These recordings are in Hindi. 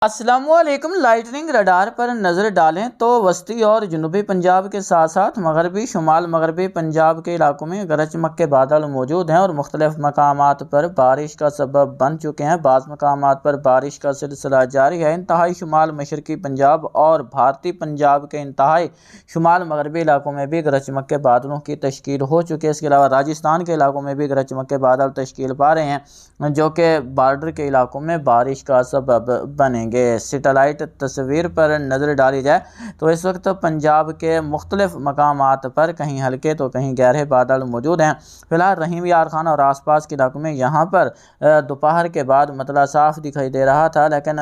अस्सलामुअलैकुम। लाइटनिंग रडार पर नज़र डालें तो वस्ती और जनूबी पंजाब के साथ साथ मगरबी शुमाल मगरबी पंजाब के इलाकों में गरज चमक के बादल मौजूद हैं और मुख्तलिफ मकामात पर बारिश का सबब बन चुके हैं। बाज़ मकामात पर बारिश का सिलसिला जारी है। इंतहाई शुमाल मशरकी पंजाब और भारतीय पंजाब के इंतहाई शुमाल मगरबी इलाकों में भी गरज चमक के बादलों की तश्कील हो चुकी है। इसके अलावा राजस्थान के इलाकों में भी गरज चमक के बादल तश्कील पा रहे हैं, जो कि बार्डर के इलाकों में बारिश का सबब बनेंगे। सैटेलाइट तस्वीर पर नज़र डाली जाए तो इस वक्त पंजाब के मुख्तलिफ मकामात पर कहीं हल्के तो कहीं गहरे बादल मौजूद हैं। फिलहाल रहीम यार खान और आसपास के इलाकों में यहाँ पर दोपहर के बाद मतला साफ दिखाई दे रहा था, लेकिन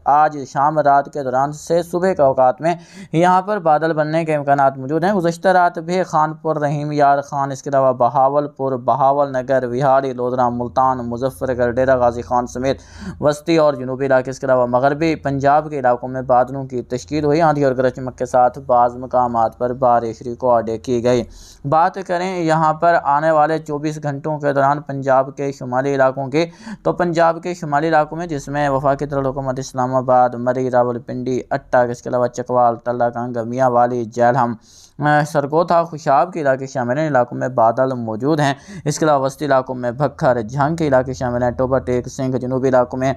आज शाम रात के दौरान से सुबह के औकात में यहाँ पर बादल बनने के इम्कान मौजूद हैं। गुज़श्ता रात भी खानपुर, रहीम यार खान, इसके अलावा बहावलपुर, बहावल नगर, विहाड़ी, लोधरा, मुल्तान, मुजफ्फरगढ़, डेरा गाजी खान समेत वस्ती और जनूबी इलाके, इसके अलावा मगरबी पंजाब के इलाकों में बादलों की तश्कील हुई। आंधी और गरज चमक के साथ बाज़ मकामात पर बारिश रिकॉर्ड की गई। बात करें यहाँ पर आने वाले 24 घंटों के दौरान पंजाब के शुमाली इलाकों की, तो पंजाब के शुमाली इलाकों में जिसमें वफाकी दारुल-हुकूमत इस्लामाबाद, मरी, रावलपिंडी, अट्टा, इसके अलावा चकवाल, तल्लाकंग, मियांवाली, जेलहम, सरगोधा, खुशाब के इलाके शामिल हैं। इलाकों में बादल मौजूद हैं। इसके अलावा वस्ती इलाकों में भक्खर, झंग के इलाके शामिल हैं। टोबा टेक, सिंह, जनूबी इलाकों में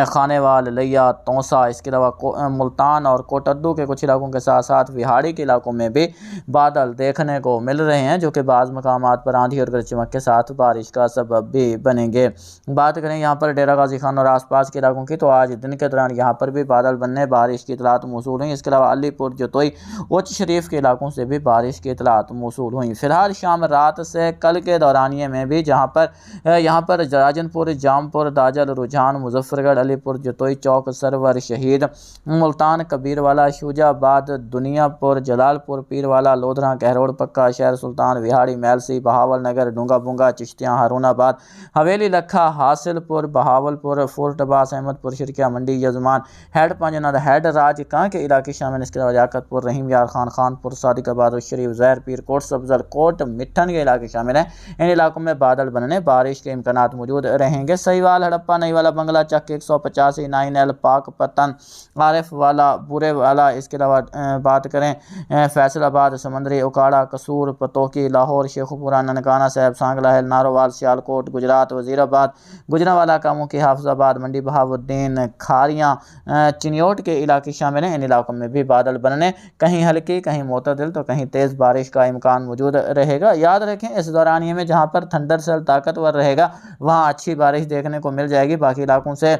खानेवाल, लिया, तौसा, इसके अलावा मुल्तान और कोटद्दू के कुछ इलाकों के साथ साथ विहाड़ी के इलाकों में भी बादल देखने को मिल रहे हैं, जो कि बाज़ मकामात पर आंधी और गरज चमक के साथ बारिश का सबब भी बनेंगे। बात करें यहाँ पर डेरा गाजी खान और आसपास के इलाकों की, तो आज दिन के दौरान यहाँ पर भी बादल बनने, बारिश की इतलात मौसूल हुई। इसके अलावा अलीपुर, जतोई, उच्च शरीफ के इलाकों से भी बारिश की इतलात मौसूल हुई। फिलहाल शाम रात से कल के दौरानिए में भी यहाँ पर राजनपुर, जामपुर, दाजल, रुझान, मुजफ्फरगढ़, अलीपुर, जतोई, चौक, सरवर, शहीद, मुल्तान, कबीरवाला, शुजाबाद, दुनियापुर, जलालपुर, पीरवाला, लोधरा, कहरोड़, पक्का, शहर सुल्तान, विहाड़ी, मैलसी, बहावल नगर, डूंगा बुंगा, चिश्तियाँ, हारूनाबाद, हवेली, लखा, हासिलपुर, बहावलपुर, फोर्ट अब्बास, अहमदपुर, शिरकिया मंडी, यजमान, हेड पंजनाद, हेड राज कां के इलाके शामिल। इसके अलावा लियाकतपुर, रहीम यार खान, खानपुर, सादिकाबाद, शरीफ, जहर पीर, कोट सब्जर, कोट मिठन के इलाके शामिल हैं। इन इलाकों में बादल बनने, बारिश के इम्कान मौजूद रहेंगे। सहीवाल, हड़प्पा, नई वाला, बंगला, चक 185, 9L, पाक पतन, आरिफ वाला, बुरे वाला, इसके अलावा बात करें फैसलाबाद, समंदरी, उकाड़ा, कसूर, पतोकी, लाहौर, शेखुपुरा, ननकाना साहब, सांगला है, नारोवाल, सियालकोट, गुजरात, वजीराबाद, गुजरावाला, कामों की, हाफिजाबाद, मंडी बहाउद्दीन, खारियाँ, चिन्योट के इलाके शामिल हैं। इन इलाकों में भी बादल बनने, कहीं हल्की, कहीं मोतदिल तो कहीं तेज़ बारिश का इम्कान मौजूद रहेगा। याद रखें, इस दौरानिए में जहाँ पर थंडर सेल ताकतवर रहेगा वहाँ अच्छी बारिश देखने को मिल जाएगी। बाकी इलाकों से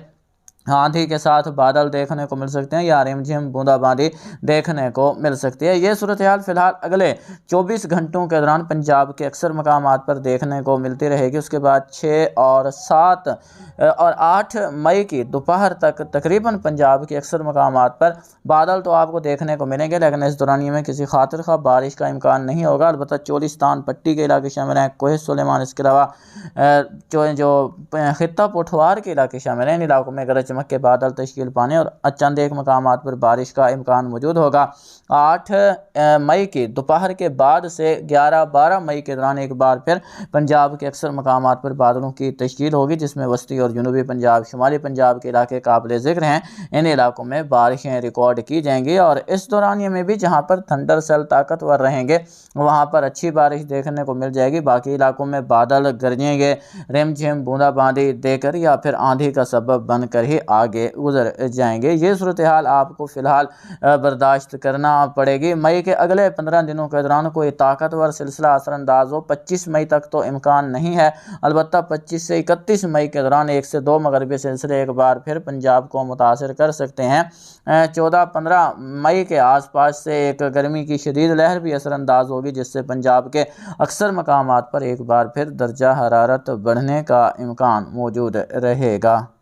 आंधी के साथ बादल देखने को मिल सकते हैं या रिमझिम बूंदाबांदी देखने को मिल सकती है। ये सूरत हाल फिलहाल अगले 24 घंटों के दौरान पंजाब के अक्सर मकामात पर देखने को मिलती रहेगी। उसके बाद 6 और 7 और 8 मई की दोपहर तक तकरीबन पंजाब के अक्सर मकामात पर बादल तो आपको देखने को मिलेंगे, लेकिन इस दौरानिए में किसी खातिर खा बारिश का इम्कान नहीं होगा। अलबत्ता चोलिस्तान पट्टी के इलाके शामिल हैं, कोह सुलेमान, इसके अलावा जो खित्ता पोठवार के इलाके शामिल हैं। इन इलाकों में गरज चमक के बादल तश्कील पाने और चंद एक मकामात पर बारिश का इम्कान मौजूद होगा। 8 मई की दोपहर के बाद से 11-12 मई के दौरान एक बार फिर पंजाब के अक्सर मकामात पर बादलों की तश्कील होगी, जिसमें वस्ती और जनूबी पंजाब, शुमाली पंजाब के इलाके काबिल ज़िक्र हैं। इन इलाकों में बारिशें रिकॉर्ड की जाएंगी और इस दौरानिए में भी जहाँ पर थंडर सेल ताकतवर रहेंगे वहाँ पर अच्छी बारिश देखने को मिल जाएगी। बाकी इलाकों में बादल गरजेंगे, रिमझिम बूंदाबांदी देकर या फिर आंधी का सबब बनकर ही आगे गुजर जाएंगे। ये सूरत हाल आपको फ़िलहाल बर्दाश्त करना पड़ेगी। मई के अगले 15 दिनों के दौरान कोई ताकतवर सिलसिला असरअंदाज हो 25 मई तक तो इम्कान नहीं है। अलबत्ता 25 से 31 मई के दौरान 1 से 2 मगरबी सिलसिले एक बार फिर पंजाब को मुतासर कर सकते हैं। 14-15 मई के आसपास से एक गर्मी की शदीद लहर भी असरअंदाज होगी, जिससे पंजाब के अक्सर मकामात पर एक बार फिर दर्जा हरारत बढ़ने का इम्कान मौजूद रहेगा।